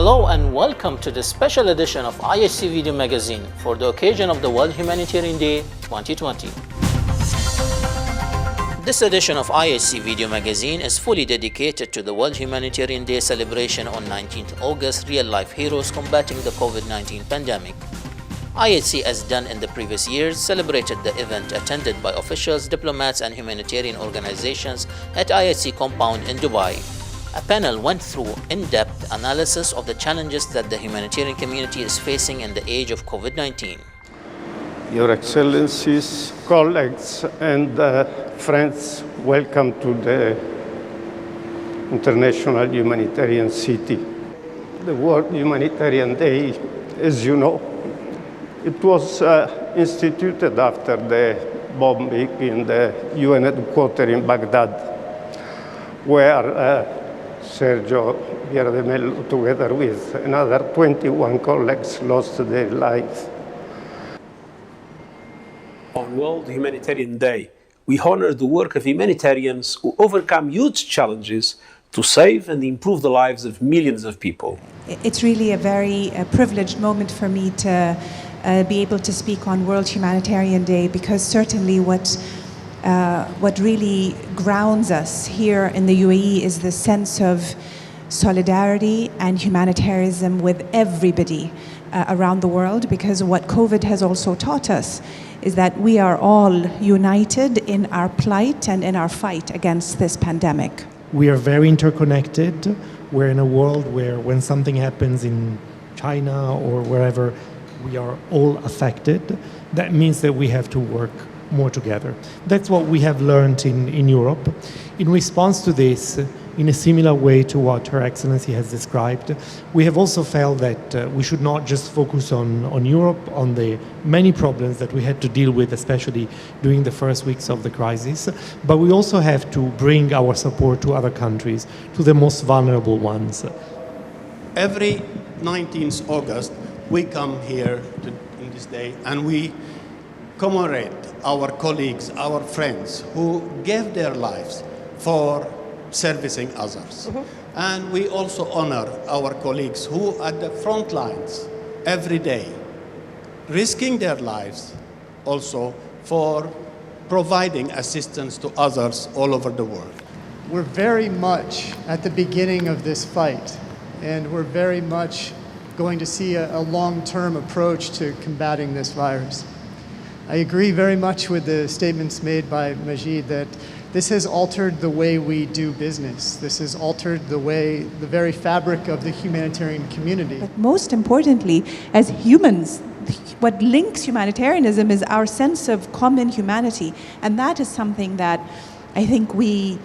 Hello and welcome to this special edition of IHC Video Magazine for the occasion of the World Humanitarian Day 2020. This edition of IHC Video Magazine is fully dedicated to the World Humanitarian Day celebration on 19th August, real-life heroes combating the COVID-19 pandemic. IHC, as done in the previous years, celebrated the event attended by officials, diplomats and humanitarian organizations at IHC compound in Dubai. A panel went through in-depth analysis of the challenges that the humanitarian community is facing in the age of COVID-19. Your Excellencies, colleagues and friends, welcome to the International Humanitarian City. The World Humanitarian Day, as you know, it was instituted after the bombing in the UN headquarters in Baghdad, where Sergio Vieira de Mello, together with another 21 colleagues, lost their lives. On World Humanitarian Day, we honor the work of humanitarians who overcome huge challenges to save and improve the lives of millions of people. It's really a very privileged moment for me to be able to speak on World Humanitarian Day, because certainly what really grounds us here in the UAE is the sense of solidarity and humanitarianism with everybody around the world, because what COVID has also taught us is that we are all united in our plight and in our fight against this pandemic. We are very interconnected. We're in a world where when something happens in China or wherever, we are all affected. That means that we have to work more together. That's what we have learned in Europe. In response to this, in a similar way to what Her Excellency has described, we have also felt that we should not just focus on Europe, on the many problems that we had to deal with, especially during the first weeks of the crisis, but we also have to bring our support to other countries, to the most vulnerable ones. Every 19th August, we come here in this day and we commemorate our colleagues, our friends who gave their lives for servicing others. And we also honor our colleagues who are at the front lines every day, risking their lives also for providing assistance to others all over the world. We're very much at the beginning of this fight, and we're very much going to see a long-term approach to combating this virus. I agree very much with the statements made by Majid that this has altered the way we do business. This has altered the very fabric of the humanitarian community. But most importantly, as humans, what links humanitarianism is our sense of common humanity. And that is something that I think we've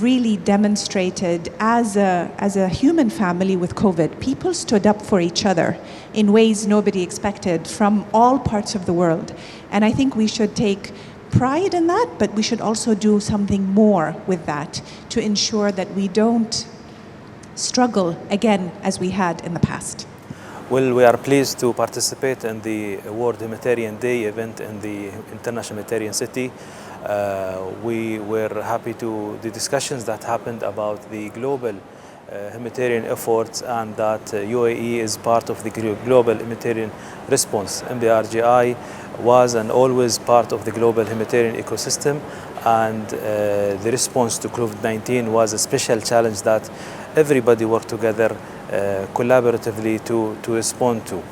really demonstrated as a human family with COVID. People stood up for each other in ways nobody expected from all parts of the world. And I think we should take pride in that, but we should also do something more with that to ensure that we don't struggle again as we had in the past. Well, we are pleased to participate in the World Humanitarian Day event in the International Humanitarian City. We were happy to the discussions that happened about the global humanitarian efforts, and that UAE is part of the global humanitarian response. MBRGI was and always part of the global humanitarian ecosystem, and the response to COVID-19 was a special challenge that everybody worked together collaboratively to respond to.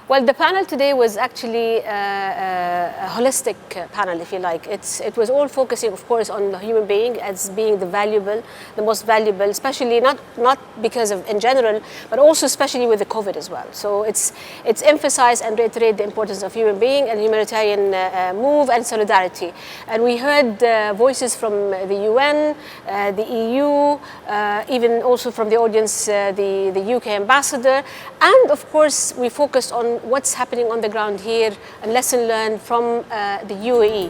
Well, the panel today was actually a holistic panel, if you like. It was all focusing, of course, on the human being as being the most valuable, especially not because of in general, but also especially with the COVID as well. So it's emphasized and reiterate the importance of human being and humanitarian move and solidarity. And we heard voices from the UN, the EU, even also from the audience, the UK ambassador, and of course we focused on what's happening on the ground here and lesson learned from the UAE.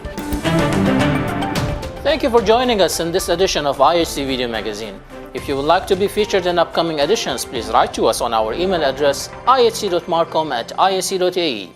Thank you for joining us in this edition of IHC Video Magazine. If you would like to be featured in upcoming editions, please write to us on our email address ihc.marcom@ihc.ae.